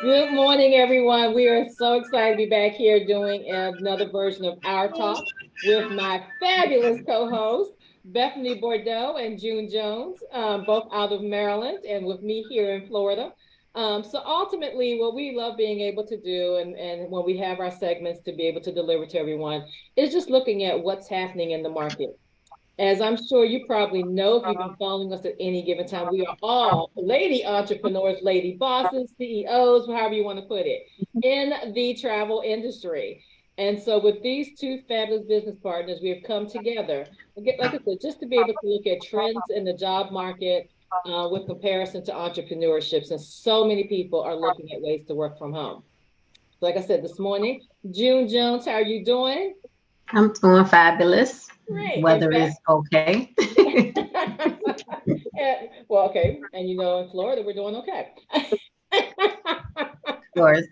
Good morning, everyone. We are so excited to be back here doing another version of Our Talk with my fabulous co-hosts, Bethany Bordeaux and June Jones, both out of Maryland and with me here in Florida. So ultimately, what we love being able to do and when we have our segments to be able to deliver to everyone is just looking at what's happening in the market. As I'm sure you probably know, if you've been following us at any given time, we are all lady entrepreneurs, lady bosses, CEOs, however you want to put it, in the travel industry. And so, with these two fabulous business partners, we have come together, like I said, just to be able to look at trends in the job market with comparison to entrepreneurship. And so many people are looking at ways to work from home. So like I said this morning, June Jones, how are you doing? I'm doing fabulous. Great. Weather is okay. Well, okay. And in Florida, we're doing okay. Of course.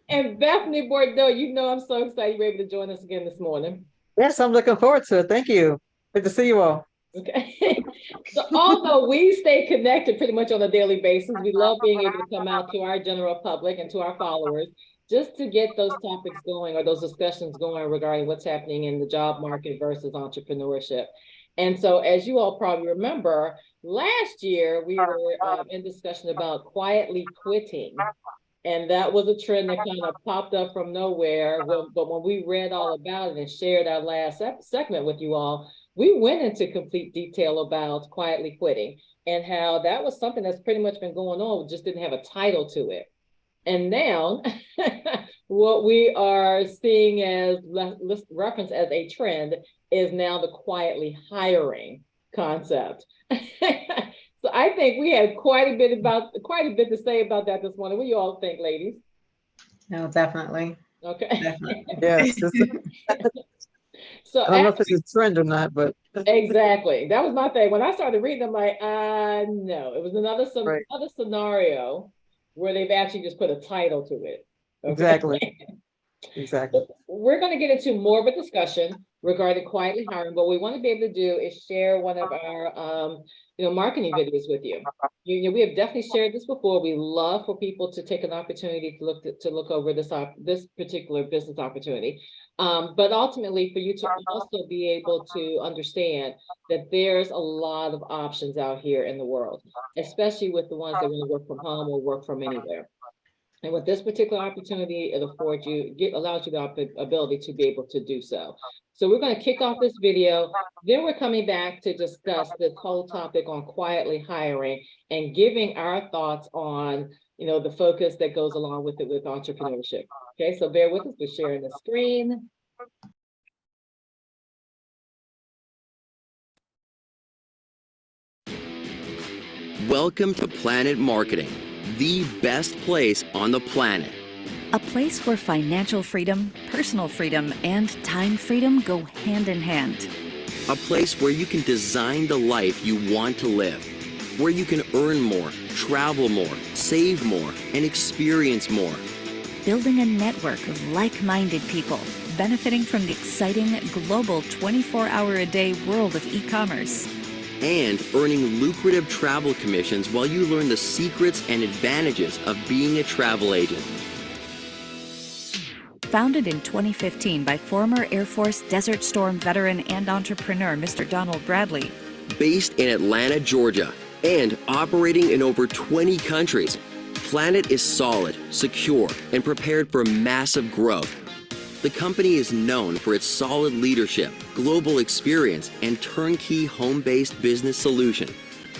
And Bethany Bordeaux, I'm so excited you're able to join us again this morning. Yes, I'm looking forward to it. Thank you. Good to see you all. Okay. So although we stay connected pretty much on a daily basis, we love being able to come out to our general public and to our followers just to get those topics going or those discussions going regarding what's happening in the job market versus entrepreneurship. And so, as you all probably remember, last year we were in discussion about quietly quitting. And that was a trend that kind of popped up from nowhere. But when we read all about it and shared our last segment with you all, we went into complete detail about quietly quitting and how that was something that's pretty much been going on, just didn't have a title to it. And now, what we are seeing as referenced as a trend is now the quietly hiring concept. So I think we had quite a bit to say about that this morning. What do you all think, ladies? No, definitely. Okay. Definitely. Yes. So I don't know if it's a trend or not, but exactly. That was my thing. When I started reading, I'm like, no. It was another right. scenario where they've actually just put a title to it. Okay? Exactly. Exactly. We're going to get into more of a discussion regarding quietly hiring, but what we want to be able to do is share one of our marketing videos with you. We have definitely shared this before. We love for people to take an opportunity to look over this particular business opportunity. But ultimately for you to also be able to understand that there's a lot of options out here in the world, especially with the ones that want to work from home or work from anywhere. And with this particular opportunity, it allows you the ability to be able to do so. So we're going to kick off this video. Then we're coming back to discuss this whole topic on quietly hiring and giving our thoughts on, the focus that goes along with it with entrepreneurship. Okay, so bear with us. We're sharing the screen. Welcome to Planet Marketing, the best place on the planet. A place where financial freedom, personal freedom, and time freedom go hand in hand. A place where you can design the life you want to live. Where you can earn more, travel more, save more, and experience more. Building a network of like-minded people, benefiting from the exciting global 24-hour-a-day world of e-commerce. And earning lucrative travel commissions while you learn the secrets and advantages of being a travel agent. Founded in 2015 by former Air Force Desert Storm veteran and entrepreneur Mr. Donald Bradley. Based in Atlanta, Georgia, and operating in over 20 countries, Planet is solid, secure, and prepared for massive growth. The company is known for its solid leadership, global experience, and turnkey home-based business solution.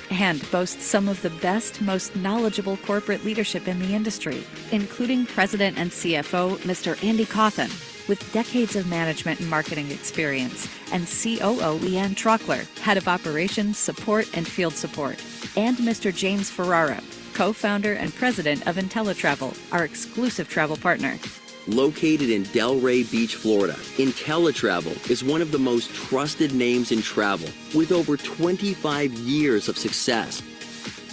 And boasts some of the best, most knowledgeable corporate leadership in the industry, including President and CFO Mr. Andy Cawthon, with decades of management and marketing experience, and COO Leanne Trockler, Head of Operations, Support, and Field Support, and Mr. James Ferrara, co-founder and president of IntelliTravel, our exclusive travel partner. Located in Delray Beach, Florida, IntelliTravel is one of the most trusted names in travel, with over 25 years of success.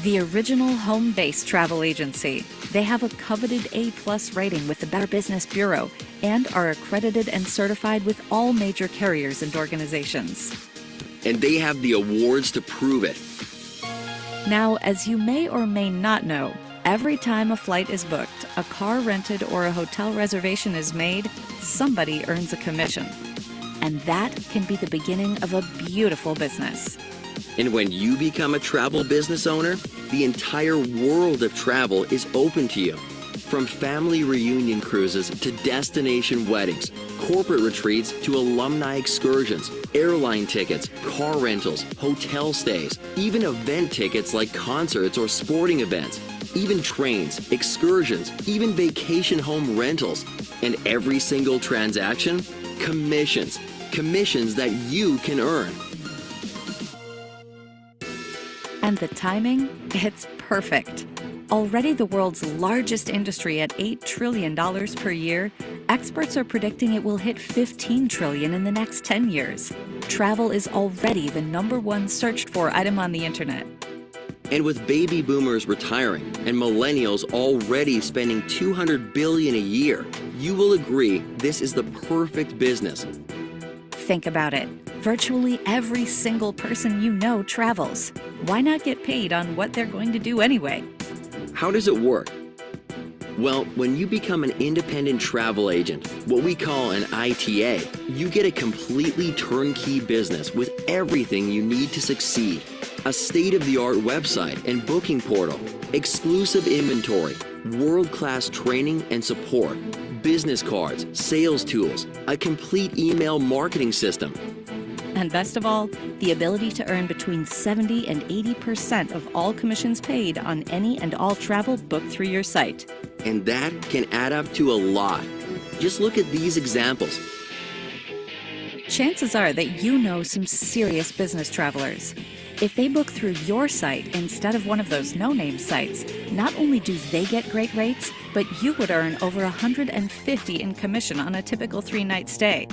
The original home-based travel agency. They have a coveted A+ rating with the Better Business Bureau and are accredited and certified with all major carriers and organizations. And they have the awards to prove it. Now, as you may or may not know, Every time a flight is booked, a car rented, or a hotel reservation is made, somebody earns a commission. And that can be the beginning of a beautiful business. And when you become a travel business owner, the entire world of travel is open to you. From family reunion cruises to destination weddings, corporate retreats to alumni excursions, airline tickets, car rentals, hotel stays, even event tickets like concerts or sporting events, even trains, excursions, even vacation home rentals. And every single transaction, commissions. Commissions that you can earn. And the timing? It's perfect. Already the world's largest industry at $8 trillion per year, experts are predicting it will hit $15 trillion in the next 10 years. Travel is already the #1 searched for item on the internet. And with baby boomers retiring and millennials already spending $200 billion a year, you will agree this is the perfect business. Think about it. Virtually every single person you know travels. Why not get paid on what they're going to do anyway? How does it work? Well, when you become an independent travel agent, what we call an ITA, you get a completely turnkey business with everything you need to succeed. A state-of-the-art website and booking portal, exclusive inventory, world-class training and support, business cards, sales tools, a complete email marketing system. And best of all, the ability to earn between 70 and 80% of all commissions paid on any and all travel booked through your site. And that can add up to a lot. Just look at these examples. Chances are that you know some serious business travelers. If they book through your site instead of one of those no-name sites, not only do they get great rates, but you would earn over $150 in commission on a typical 3-night stay.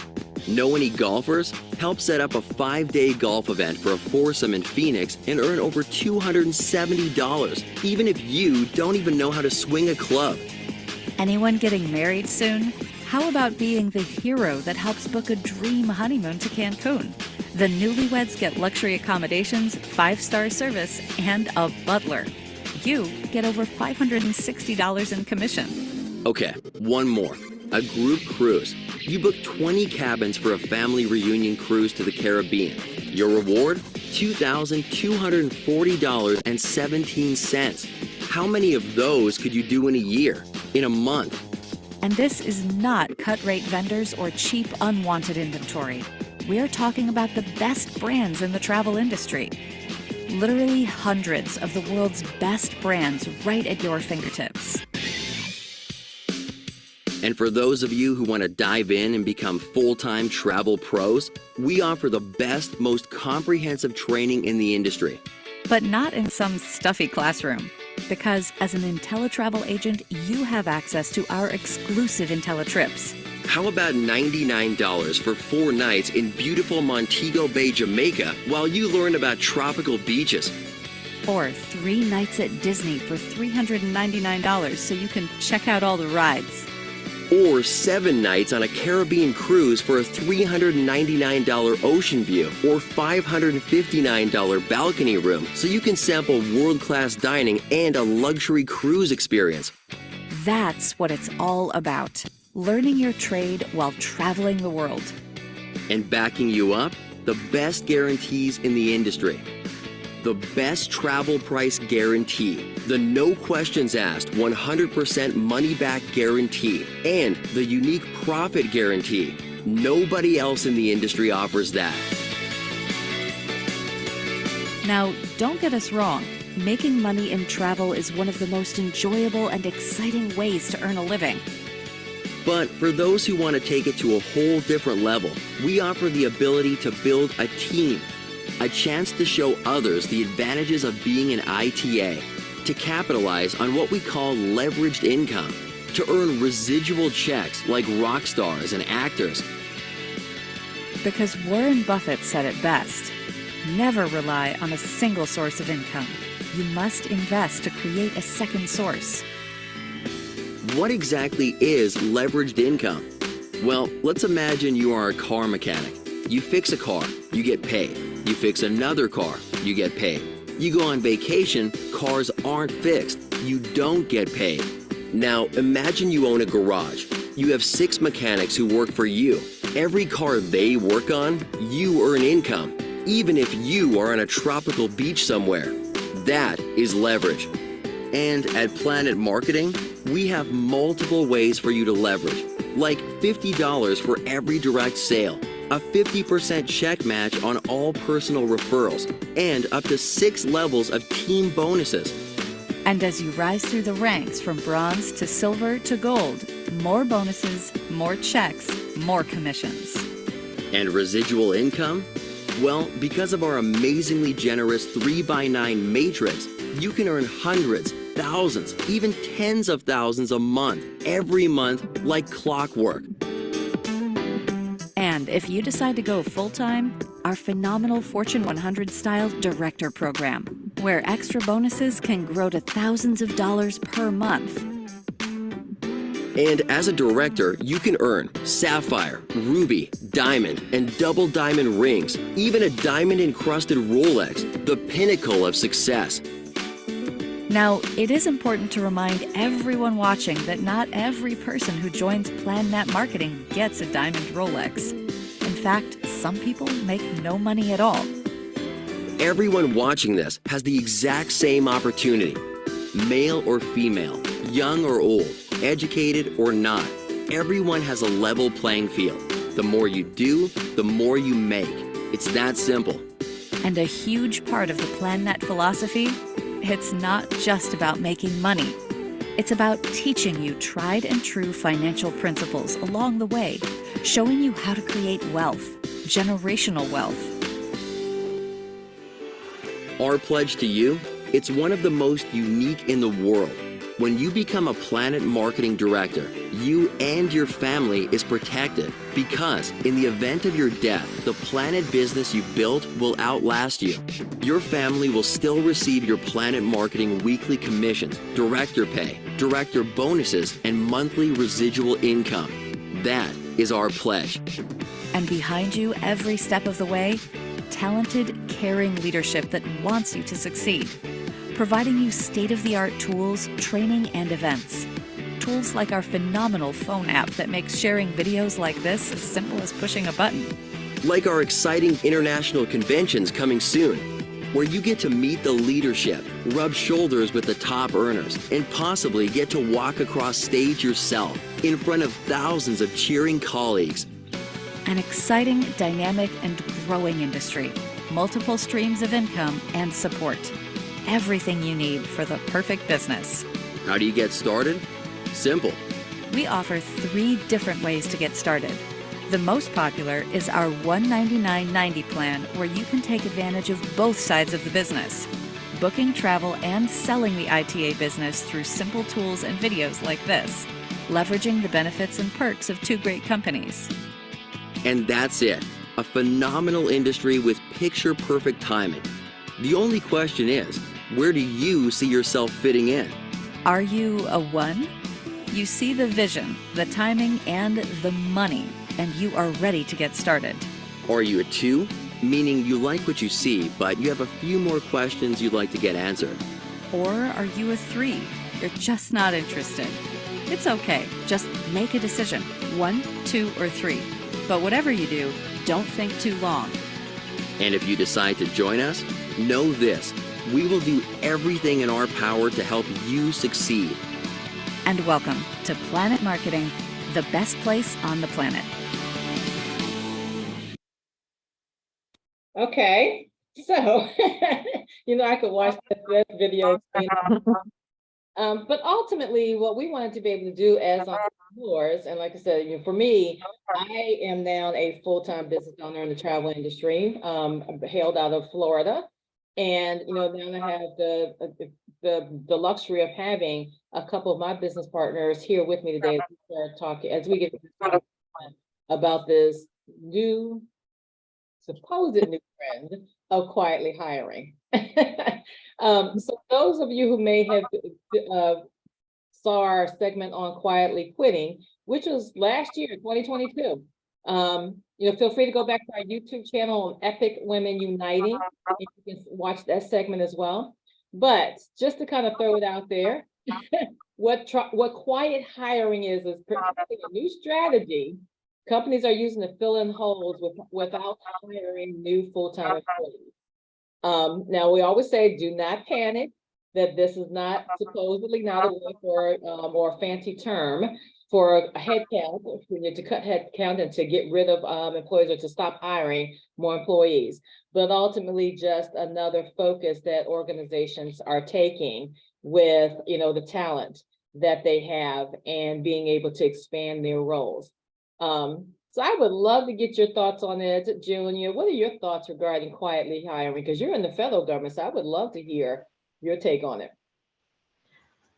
Know any golfers? Help set up a 5-day golf event for a foursome in Phoenix and earn over $270, even if you don't even know how to swing a club. Anyone getting married soon? How about being the hero that helps book a dream honeymoon to Cancun? The newlyweds get luxury accommodations, 5-star service, and a butler. You get over $560 in commission. Okay, one more. A group cruise. You book 20 cabins for a family reunion cruise to the Caribbean. Your reward? $2,240.17. How many of those could you do in a year? In a month? And this is not cut-rate vendors or cheap, unwanted inventory. We're talking about the best brands in the travel industry. Literally hundreds of the world's best brands right at your fingertips. And for those of you who want to dive in and become full-time travel pros, we offer the best, most comprehensive training in the industry. But not in some stuffy classroom. Because as an IntelliTravel agent, you have access to our exclusive IntelliTrips. How about $99 for 4 nights in beautiful Montego Bay, Jamaica, while you learn about tropical beaches? Or 3 nights at Disney for $399 so you can check out all the rides. Or 7 nights on a Caribbean cruise for a $399 ocean view or $559 balcony room so you can sample world-class dining and a luxury cruise experience. That's what it's all about. Learning your trade while traveling the world. And backing you up, the best guarantees in the industry. The best travel price guarantee, the no questions asked 100% money back guarantee, and the unique profit guarantee. Nobody else in the industry offers that. Now, don't get us wrong. Making money in travel is one of the most enjoyable and exciting ways to earn a living. But for those who want to take it to a whole different level, we offer the ability to build a team. A chance to show others the advantages of being an ITA, to capitalize on what we call leveraged income, to earn residual checks like rock stars and actors. Because Warren Buffett said it best, never rely on a single source of income. You must invest to create a second source. What exactly is leveraged income? Well, let's imagine you are a car mechanic. You fix a car, you get paid. You fix another car, you get paid. You go on vacation, cars aren't fixed. you don't get paid. Now, imagine you own a garage. You have 6 mechanics who work for you. Every car they work on, you earn income, even if you are on a tropical beach somewhere. That is leverage. And at Planet Marketing, we have multiple ways for you to leverage, like $50 for every direct sale, a 50% check match on all personal referrals, and up to 6 levels of team bonuses. And as you rise through the ranks from bronze to silver to gold, more bonuses, more checks, more commissions. And residual income? Well, because of our amazingly generous 3x9 matrix, you can earn hundreds, thousands, even tens of thousands a month, every month, like clockwork. And if you decide to go full-time, our phenomenal Fortune 100 style director program, where extra bonuses can grow to thousands of dollars per month. And as a director, you can earn sapphire, ruby, diamond, and double diamond rings, even a diamond-encrusted Rolex, the pinnacle of success. Now, it is important to remind everyone watching that not every person who joins PlanNet Marketing gets a diamond Rolex. In fact, some people make no money at all. Everyone watching this has the exact same opportunity. Male or female, young or old, educated or not, everyone has a level playing field. The more you do, the more you make. It's that simple. And a huge part of the PlanNet philosophy, it's not just about making money. It's about teaching you tried and true financial principles along the way, showing you how to create wealth, generational wealth. Our pledge to you, it's one of the most unique in the world. When you become a Planet Marketing Director, you and your family is protected because in the event of your death, the Planet business you built will outlast you. Your family will still receive your Planet Marketing weekly commissions, director pay, director bonuses, and monthly residual income. That is our pledge. And behind you every step of the way, talented, caring leadership that wants you to succeed, providing you state-of-the-art tools, training, and events. Tools like our phenomenal phone app that makes sharing videos like this as simple as pushing a button. Like our exciting international conventions coming soon, where you get to meet the leadership, rub shoulders with the top earners, and possibly get to walk across stage yourself in front of thousands of cheering colleagues. An exciting, dynamic, and growing industry. Multiple streams of income and support. Everything you need for the perfect business. How do you get started? Simple. We offer 3 different ways to get started. The most popular is our $199.90 plan, where you can take advantage of both sides of the business, booking travel and selling the ITA business through simple tools and videos like this, leveraging the benefits and perks of 2 great companies. And that's it. A phenomenal industry with picture-perfect timing. The only question is, where do you see yourself fitting in? Are you a 1? You see the vision, the timing, and the money, and you are ready to get started. Are you a 2? Meaning you like what you see, but you have a few more questions you'd like to get answered. Or are you a 3? You're just not interested. It's okay, just make a decision, 1, 2, or 3. But whatever you do, don't think too long. And if you decide to join us, know this, we will do everything in our power to help you succeed. And welcome to Planet Marketing, the best place on the planet. Okay, so, I could watch that video. But ultimately, what we wanted to be able to do as entrepreneurs, and like I said, for me, I am now a full-time business owner in the travel industry, hailed out of Florida. And, now I have the luxury of having a couple of my business partners here with me today as we get to talk about this supposed new trend of quietly hiring. So those of you who may have saw our segment on quietly quitting, which was last year, 2022. Feel free to go back to our YouTube channel on Epic Women Uniting. You can watch that segment as well. But just to kind of throw it out there, what quiet hiring is practically a new strategy companies are using to fill in holes without hiring new full-time employees. Now we always say, do not panic, that this is not supposedly not a way for, or a fancy term for a headcount, to cut headcount and to get rid of employees or to stop hiring more employees, but ultimately just another focus that organizations are taking with, the talent that they have and being able to expand their roles. So I would love to get your thoughts on it, Junior. What are your thoughts regarding quietly hiring? Because you're in the federal government, so I would love to hear your take on it.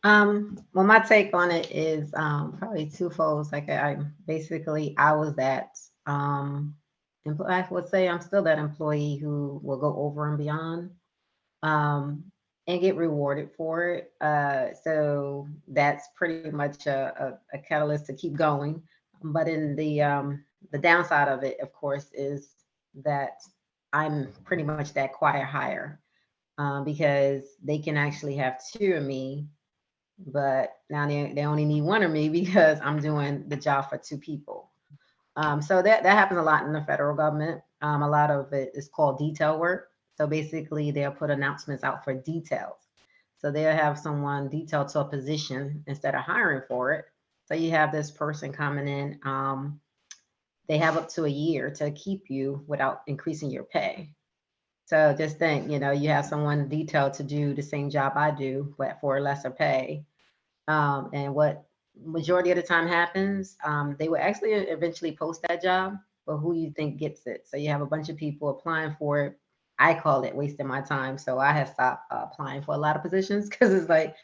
Well, my take on it is probably twofold. Like I was that I would say I'm still that employee who will go over and beyond and get rewarded for it. So that's pretty much a catalyst to keep going. But in the downside of it, of course, is that I'm pretty much that quiet hire because they can actually have two of me, but now they only need one of me because I'm doing the job for two people. So that happens a lot in the federal government. A lot of it is called detail work. So basically they'll put announcements out for details. So they'll have someone detailed to a position instead of hiring for it. So you have this person coming in, they have up to a year to keep you without increasing your pay. So just think, you have someone detailed to do the same job I do, but for lesser pay. And what majority of the time happens, they will actually eventually post that job, but who you think gets it? So you have a bunch of people applying for it. I call it wasting my time. So I have stopped applying for a lot of positions because it's like,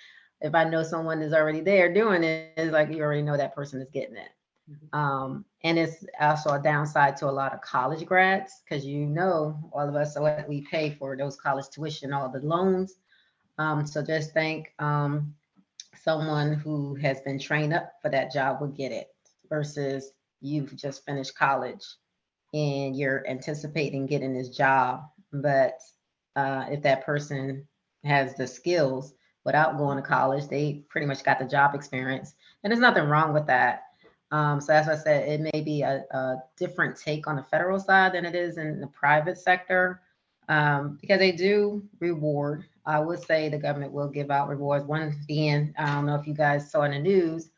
if I know someone is already there doing it, it's like you already know that person is getting it. And it's also a downside to a lot of college grads because all of us, what we pay for those college tuition, all the loans. So just think someone who has been trained up for that job would get it versus you've just finished college and you're anticipating getting this job. But if that person has the skills without going to college, they pretty much got the job experience. And there's nothing wrong with that. So as I said, it may be a different take on the federal side than it is in the private sector because they do reward. I would say the government will give out rewards. One being, I don't know if you guys saw in the news,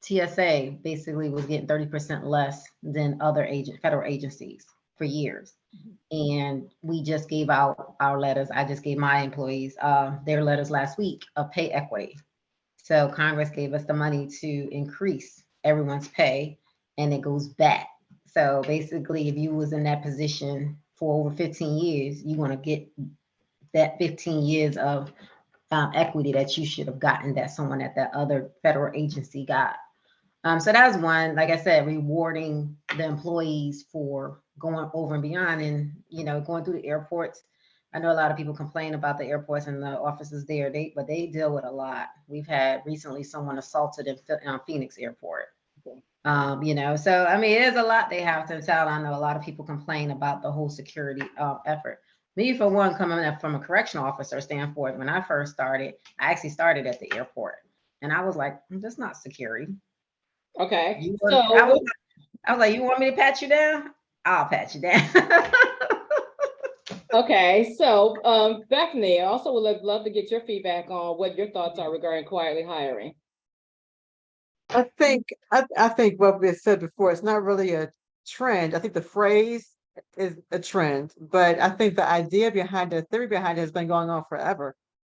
TSA basically was getting 30% less than other federal agencies for years. And we just gave out our letters. I just gave my employees their letters last week of pay equity. So Congress gave us the money to increase everyone's pay and it goes back. So basically, if you was in that position for over 15 years, you want to get that 15 years of equity that you should have gotten that someone at that other federal agency got. So that's one, like I said, rewarding the employees for going over and beyond and, going through the airports. I know a lot of people complain about the airports and the offices there, but they deal with a lot. We've had recently someone assaulted in Phoenix Airport. So I mean, there's a lot they have to tell. I know a lot of people complain about the whole security effort. Me, for one, coming up from a correctional officer standpoint, when I first started, I actually started at the airport, and I was like, that's not security. Okay, I was like, you want me to pat you down? I'll pat you down. Okay, so Bethany, I also would love to get your feedback on what your thoughts are regarding quietly hiring. I think what we said before, it's not really a trend. I think the phrase is a trend, but I think the idea behind it, the theory behind it has been going on forever,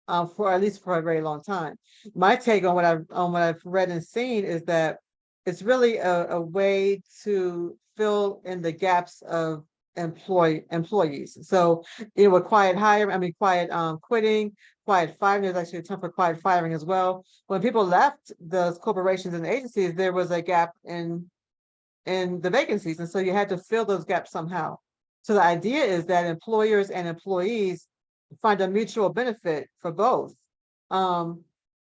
for at least for a very long time. My take on what I've read and seen is that it's really a way to fill in the gaps of employees. So, with quiet hiring, quiet quitting, quiet firing, there's actually a term for quiet firing as well. When people left those corporations and agencies, there was a gap in the vacancies. And so you had to fill those gaps somehow. So the idea is that employers and employees find a mutual benefit for both.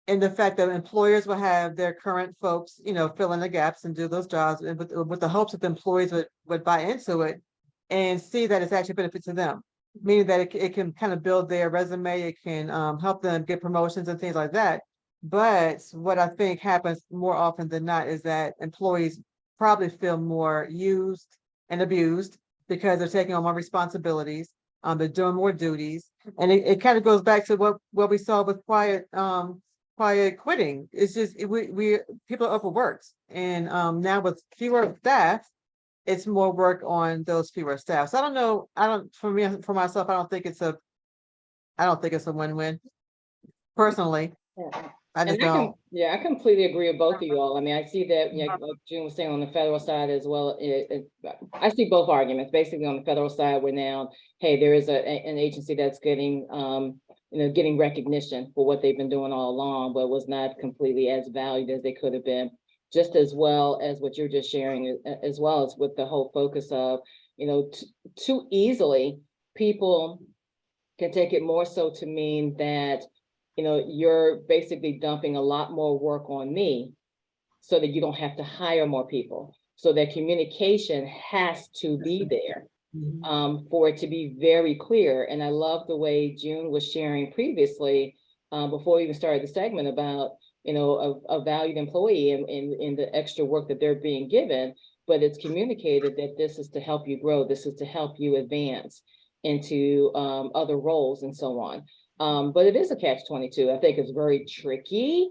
In the fact that employers will have their current folks, fill in the gaps and do those jobs, with the hopes that the employees would buy into it and see that it's actually a benefit to them. meaning that it can kind of build their resume, it can help them get promotions and things like that. But what I think happens more often than not is that employees probably feel more used and abused because they're taking on more responsibilities, they're doing more duties. And it kind of goes back to what we saw with quiet quitting. It's just we people are overworked. And now with fewer staff, it's more work on those fewer staff. So I don't know. For myself, I don't think it's a win-win. Personally, Yeah. I just don't. Yeah, I completely agree with both of you all. I mean, I see that, like June was saying on the federal side as well. I see both arguments. Basically, on the federal side, we're now, hey, there is an agency that's getting, getting recognition for what they've been doing all along, but was not completely as valued as they could have been. Just as well as what you're just sharing, as well as with the whole focus of, too easily people can take it more so to mean that, you're basically dumping a lot more work on me so that you don't have to hire more people. So that communication has to be there for it to be very clear. And I love the way June was sharing previously, before we even started the segment about, a valued employee and the extra work that they're being given, but it's communicated that this is to help you grow, this is to help you advance into other roles and so on. But it is a catch-22. I think it's very tricky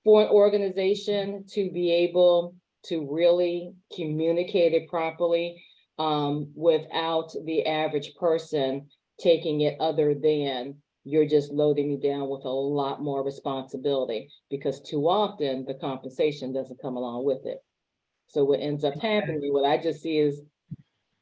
for an organization to be able to really communicate it properly, without the average person taking it other than you're just loading me down with a lot more responsibility, because too often the compensation doesn't come along with it. So what ends up happening, what I just see is,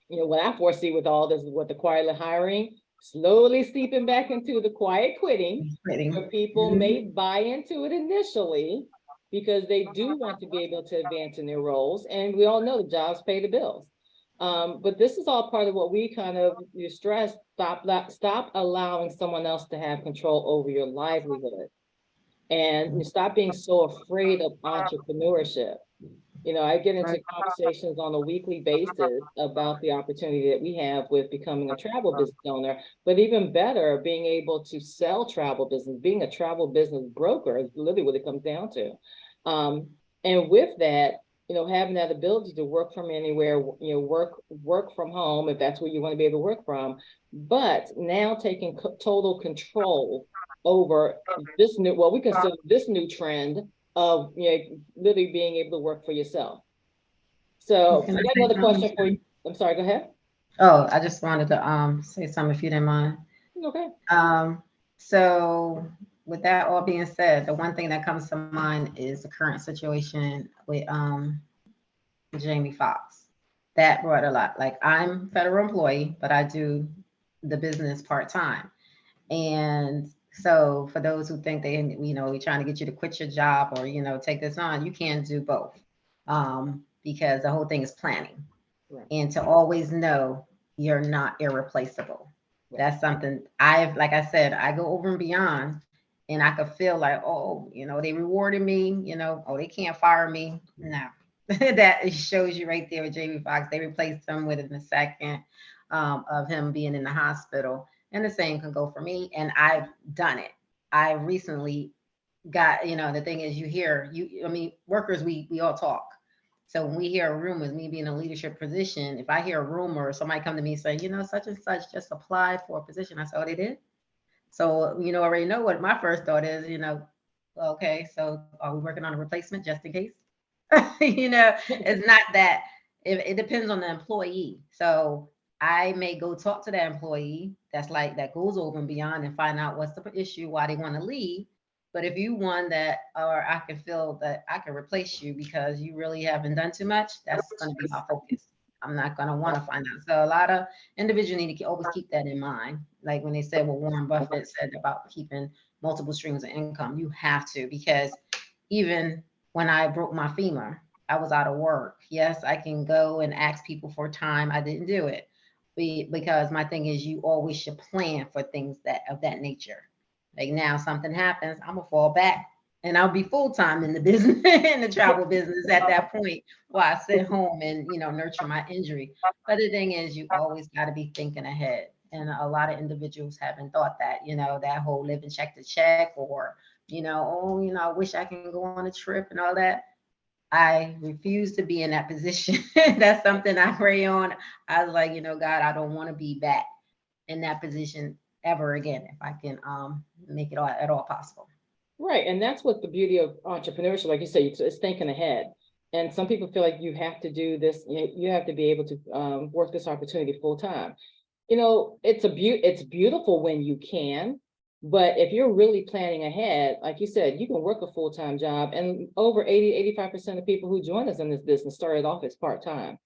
what I foresee with all this, what the quietly hiring, slowly seeping back into the quiet quitting, where people may buy into it initially because they do want to be able to advance in their roles. And we all know the jobs pay the bills. But this is all part of what we kind of stress, stop allowing someone else to have control over your livelihood. And stop being so afraid of entrepreneurship. I get into Right. conversations on a weekly basis about the opportunity that we have with becoming a travel business owner, but even better, being able to sell travel business, being a travel business broker is literally what it comes down to. And with that, having that ability to work from anywhere, work from home, if that's where you want to be able to work from, but now taking total control over this new, what we consider this new trend of literally being able to work for yourself. So I got another question for you. I'm sorry, go ahead. Oh, I just wanted to say something if you didn't mind. Okay. So with that all being said, the one thing that comes to mind is the current situation with Jamie Foxx. That brought a lot. Like, I'm federal employee, but I do the business part-time. And so for those who think they, we're trying to get you to quit your job or, take this on, you can do both. Because the whole thing is planning. Right. And to always know you're not irreplaceable. Right. That's something like I said, I go over and beyond, and I could feel like, oh, they rewarded me, oh, they can't fire me. No. That shows you right there with Jamie Foxx. They replaced him within a second of him being in the hospital. And the same can go for me. And I've done it. I recently got, the thing is, workers, we all talk. So when we hear rumors, me being in a leadership position, if I hear a rumor, somebody come to me and say, such and such just applied for a position. I said, oh, they did? So, already know what my first thought is, okay, so are we working on a replacement just in case? It's not that. It depends on the employee. So I may go talk to that employee that goes over and beyond and find out what's the issue, why they want to leave. But if you want that, or I can feel that I can replace you because you really haven't done too much, that's going to be my focus. I'm not going to want to find out. So a lot of individuals need to always keep that in mind. Like when they said what Warren Buffett said about keeping multiple streams of income, you have to, because even when I broke my femur, I was out of work. Yes, I can go and ask people for time. I didn't do it because my thing is, you always should plan for things of that nature. Like now something happens, I'm gonna fall back and I'll be full-time in the business, in the travel business at that point, while I sit home and, nurture my injury. But the thing is, you always got to be thinking ahead. And a lot of individuals haven't thought that, that whole living check to check, or, oh, I wish I can go on a trip and all that. I refuse to be in that position. That's something I pray on. I was like, God, I don't want to be back in that position ever again if I can make it all at all possible. Right. And that's what the beauty of entrepreneurship, like you say, it's thinking ahead. And some people feel like you have to do this, you have to be able to work this opportunity full time. It's beautiful when you can, but if you're really planning ahead, like you said, you can work a full-time job, and over 80–85% of people who join us in this business started off as part-time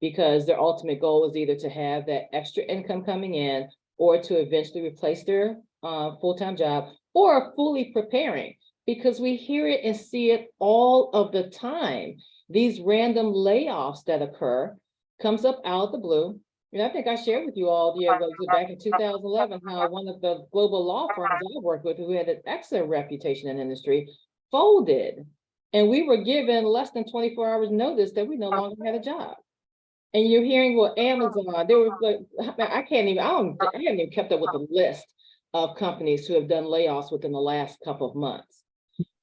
because their ultimate goal is either to have that extra income coming in or to eventually replace their full-time job, or fully preparing, because we hear it and see it all of the time. These random layoffs that occur comes up out of the blue. I think I shared with you all back in 2011 how one of the global law firms I worked with, who had an excellent reputation in the industry, folded. And we were given less than 24 hours notice that we no longer had a job. And you're hearing, well, Amazon, they were like, I haven't even kept up with the list of companies who have done layoffs within the last couple of months.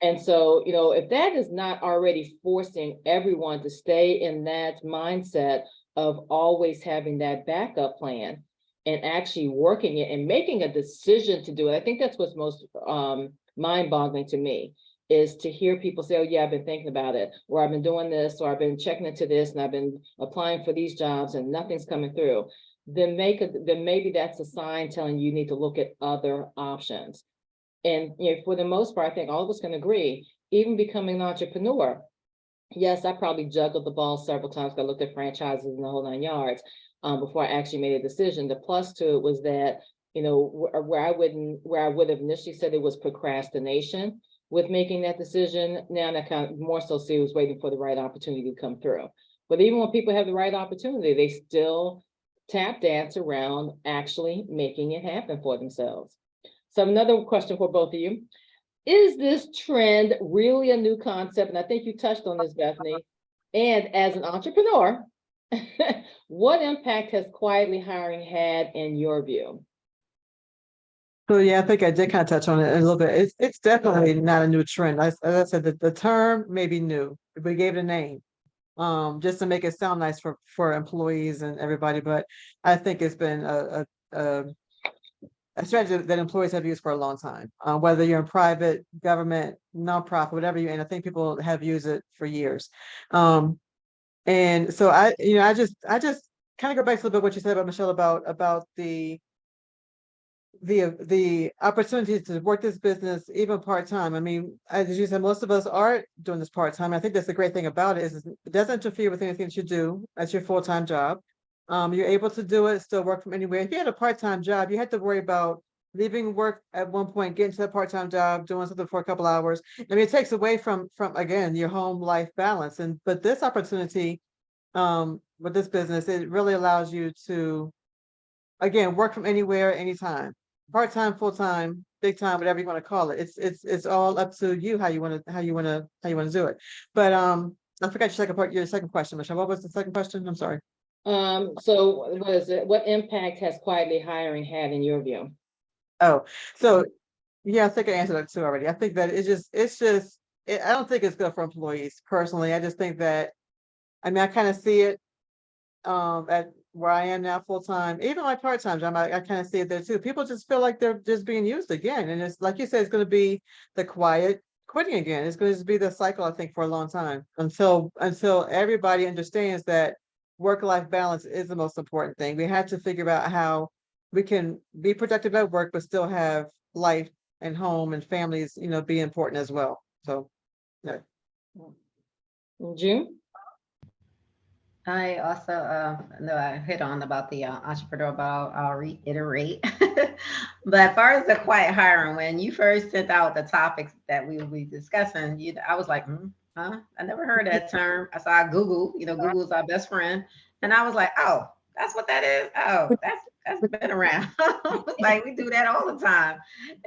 And so, if that is not already forcing everyone to stay in that mindset of always having that backup plan and actually working it and making a decision to do it, I think that's what's most mind-boggling to me, is to hear people say, oh yeah, I've been thinking about it, or I've been doing this, or I've been checking into this, and I've been applying for these jobs and nothing's coming through. Then maybe that's a sign telling you need to look at other options. And for the most part, I think all of us can agree, even becoming an entrepreneur, yes, I probably juggled the ball several times. I looked at franchises and the whole 9 yards before I actually made a decision. The plus to it was that, where I would have initially said it was procrastination with making that decision, now I kind of more so see it was waiting for the right opportunity to come through. But even when people have the right opportunity, they still tap dance around actually making it happen for themselves. So another question for both of you. Is this trend really a new concept? And I think you touched on this, Bethany. And as an entrepreneur, what impact has quietly hiring had in your view? So yeah, I think I did kind of touch on it a little bit. It's definitely not a new trend. As I said, the term may be new. We gave it a name, just to make it sound nice for employees and everybody. But I think it's been a strategy that employees have used for a long time, whether you're in private, government, nonprofit, whatever you're in. I think people have used it for years. And so I just kind of go back to a little bit what you said about Michelle about the opportunity to work this business even part-time. I mean, as you said, most of us are doing this part-time. I think that's the great thing about it, is it doesn't interfere with anything that you do as your full-time job. You're able to do it, still work from anywhere. If you had a part-time job, you had to worry about leaving work at one point, getting to a part-time job, doing something for a couple hours. I mean, it takes away from again, your home life balance. But this opportunity, with this business, it really allows you to, again, work from anywhere, anytime, part-time, full-time, big time, whatever you want to call it. It's all up to you how you want to do it. But I forgot your second question, Michelle. What was the second question? I'm sorry. So what is it? What impact has quietly hiring had in your view? Oh, so yeah, I think I answered that too already. I think that I don't think it's good for employees personally. I just think that, I mean, I kind of see it at where I am now full time, even my part-time job, I kind of see it there too. People just feel like they're just being used again. And it's like you said, it's going to be the quiet quitting again. It's going to be the cycle, I think, for a long time until everybody understands that work-life balance is the most important thing. We have to figure out how we can be productive at work, but still have life and home and families, be important as well. So, yeah. June? I also know I hit on about the entrepreneur, but I'll reiterate. But as far as the quiet hiring, when you first sent out the topics that we will be discussing, I was like, huh? I never heard that term. I saw Google. Google's our best friend, and I was like, oh, that's what that is. Oh, that's been around. Like, we do that all the time,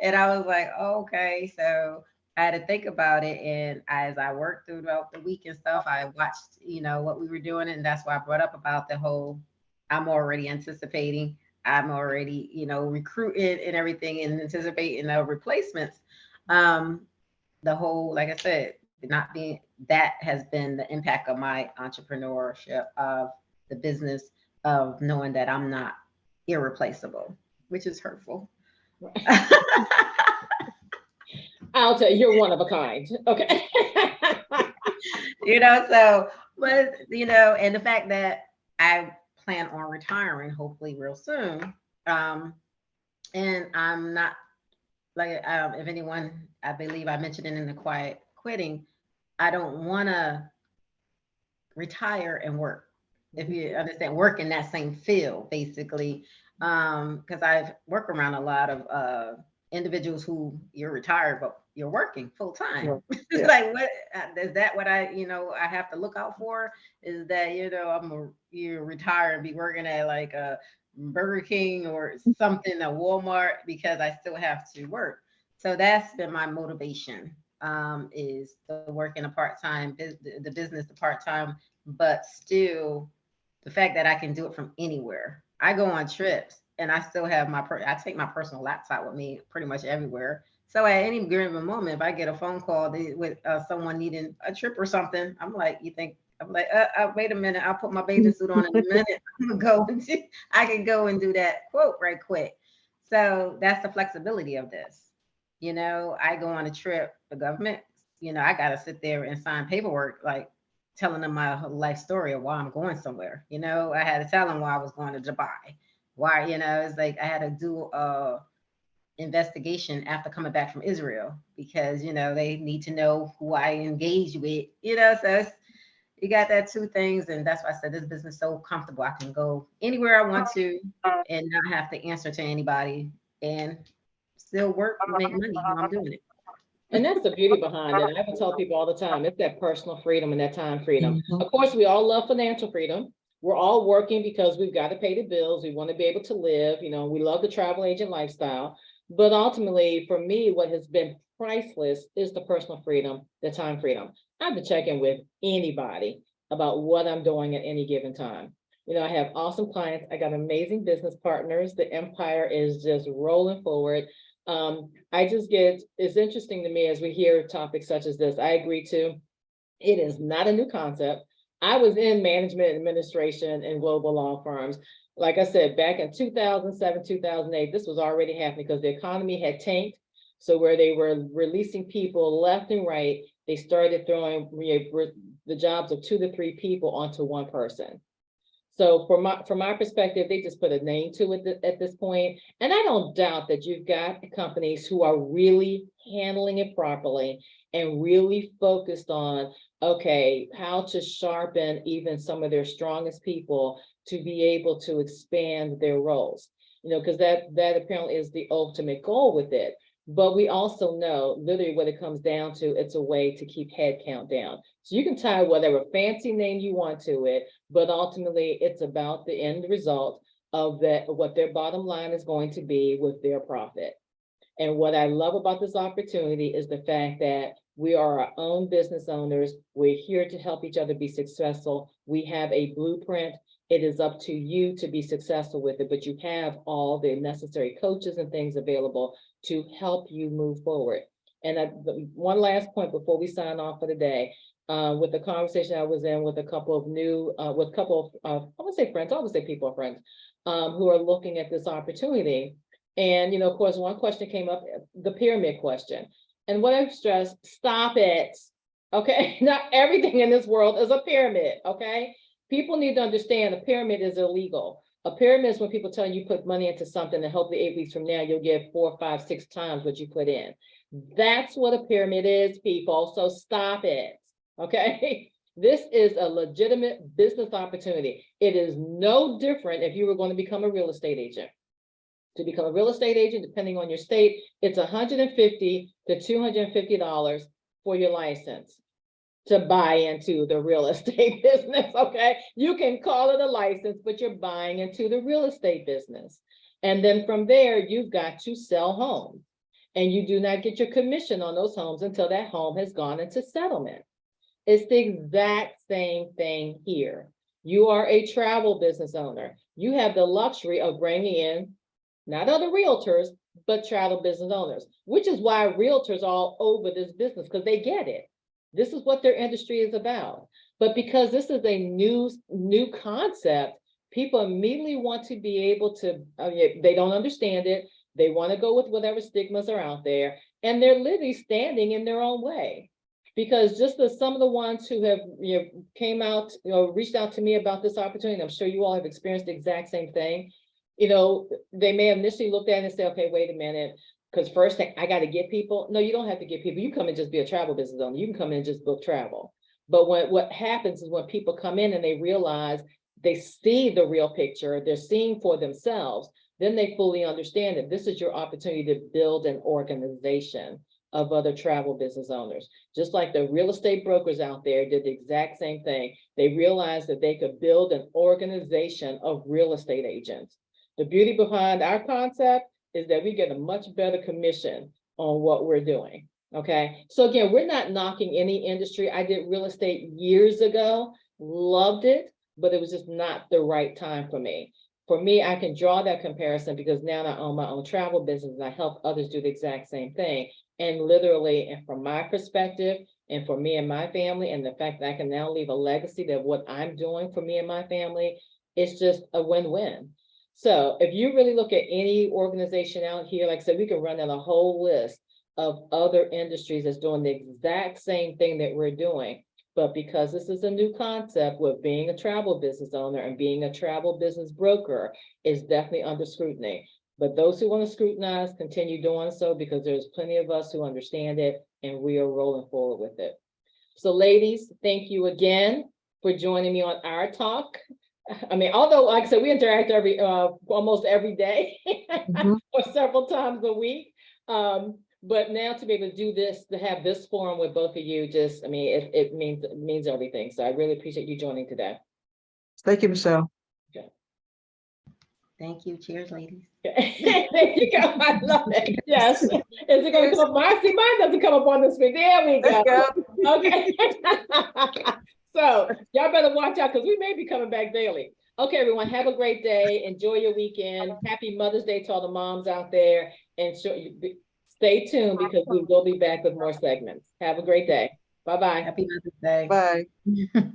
and I was like, oh, okay, so I had to think about it, and as I worked throughout the week and stuff, I watched, what we were doing, and that's why I brought up about the whole. I'm already anticipating I'm already, recruited and everything and anticipating replacements. The whole, like I said, not being, that has been the impact of my entrepreneurship of the business of knowing that I'm not irreplaceable, which is hurtful. I'll tell you, you're one of a kind. Okay. So, but, and the fact that I plan on retiring hopefully real soon. And I'm not like, if anyone, I believe I mentioned it in the quiet quitting, I don't want to retire and work. If you understand, work in that same field, basically, because I've worked around a lot of individuals who you're retired, but you're working full time. Yeah. It's like, what is that? What I have to look out for is that you retire and be working at like a Burger King or something, a Walmart, because I still have to work. So that's been my motivation. Is the work in a part-time the business, the part-time, but still the fact that I can do it from anywhere. I go on trips and I still have I take my personal laptop with me pretty much everywhere. So at any given moment, if I get a phone call with someone needing a trip or something, I'm like, wait a minute, I'll put my bathing suit on in a minute. I'm gonna go I can go and do that quote right quick. So that's the flexibility of this. I go on a trip, the government, I got to sit there and sign paperwork, like telling them my life story of why I'm going somewhere. I had to tell them why I was going to Dubai. Why, it's like I had to do a investigation after coming back from Israel because, they need to know who I engage with, so you got that two things. And that's why I said this business is so comfortable. I can go anywhere I want to and not have to answer to anybody and still work and make money while I'm doing it. And that's the beauty behind it. I would tell people all the time, it's that personal freedom and that time freedom. Mhm. Of course, we all love financial freedom. We're all working because we've got to pay the bills. We want to be able to live. We love the travel agent lifestyle. But ultimately, for me, what has been priceless is the personal freedom, the time freedom. I have to check in with anybody about what I'm doing at any given time. I have awesome clients. I got amazing business partners. The empire is just rolling forward. It's interesting to me as we hear topics such as this. I agree too. It is not a new concept. I was in management administration and global law firms. Like I said, back in 2007, 2008, this was already happening because the economy had tanked. So where they were releasing people left and right, they started throwing the jobs of 2 to 3 people onto one person. So from my perspective, they just put a name to it at this point. And I don't doubt that you've got companies who are really handling it properly and really focused on, okay, how to sharpen even some of their strongest people to be able to expand their roles, because that apparently is the ultimate goal with it. But we also know literally what it comes down to, it's a way to keep head count down. So you can tie whatever fancy name you want to it, but ultimately it's about the end result of what their bottom line is going to be with their profit. And what I love about this opportunity is the fact that we are our own business owners. We're here to help each other be successful. We have a blueprint. It is up to you to be successful with it, but you have all the necessary coaches and things available to help you move forward. And one last point before we sign off for the day, with the conversation I was in with a couple of I would say friends, I would say people are friends, who are looking at this opportunity. And, of course, one question came up, the pyramid question. And what I've stressed, stop it, okay? Not everything in this world is a pyramid, okay? People need to understand a pyramid is illegal. A pyramid is when people tell you put money into something and hopefully 8 weeks from now, you'll get 4, 5, 6 times what you put in. That's what a pyramid is, people. So stop it, okay? This is a legitimate business opportunity. It is no different if you were going to become a real estate agent. To become a real estate agent, depending on your state, it's $150 to $250 for your license to buy into the real estate business, okay? You can call it a license, but you're buying into the real estate business. And then from there, you've got to sell homes. And you do not get your commission on those homes until that home has gone into settlement. It's the exact same thing here. You are a travel business owner. you have the luxury of bringing in not other realtors, but travel business owners, which is why realtors all over this business, because they get it. This is what their industry is about. But because this is a new concept, people immediately want to be able to, they don't understand it. They want to go with whatever stigmas are out there, and they're literally standing in their own way. Because just as some of the ones who have came out, reached out to me about this opportunity, I'm sure you all have experienced the exact same thing. They may have initially looked at it and say, okay, wait a minute, because first thing, I got to get people. No, you don't have to get people. You come and just be a travel business owner. You can come in and just book travel. But what happens is when people come in and they realize they see the real picture, they're seeing for themselves, then they fully understand that this is your opportunity to build an organization of other travel business owners. Just like the real estate brokers out there did the exact same thing. They realized that they could build an organization of real estate agents. The beauty behind our concept is that we get a much better commission on what we're doing. Okay, so again, we're not knocking any industry. I did real estate years ago, loved it, but it was just not the right time for me. For me, I can draw that comparison because now I own my own travel business and I help others do the exact same thing. And literally, and from my perspective, and for me and my family, and the fact that I can now leave a legacy that what I'm doing for me and my family, it's just a win-win. So if you really look at any organization out here, like I said, we can run down a whole list of other industries that's doing the exact same thing that we're doing. But because this is a new concept with being a travel business owner and being a travel business broker is definitely under scrutiny. But those who want to scrutinize, continue doing so because there's plenty of us who understand it and we are rolling forward with it. So ladies, thank you again for joining me on our talk. I mean, although, like I said, we interact almost every day or several times a week. But now to be able to do this, to have this forum with both of you, just, I mean, it means everything. So I really appreciate you joining today. Thank you, Michelle. Okay. Thank you. Cheers, ladies. There you go. I love it. Yes. Is it going to come up? Mine doesn't come up on the screen. There we go. Okay. So y'all better watch out because we may be coming back daily. Okay, everyone, have a great day. Enjoy your weekend. Happy Mother's Day to all the moms out there. And stay tuned because we will be back with more segments. Have a great day. Bye-bye. Happy Mother's Day. Bye.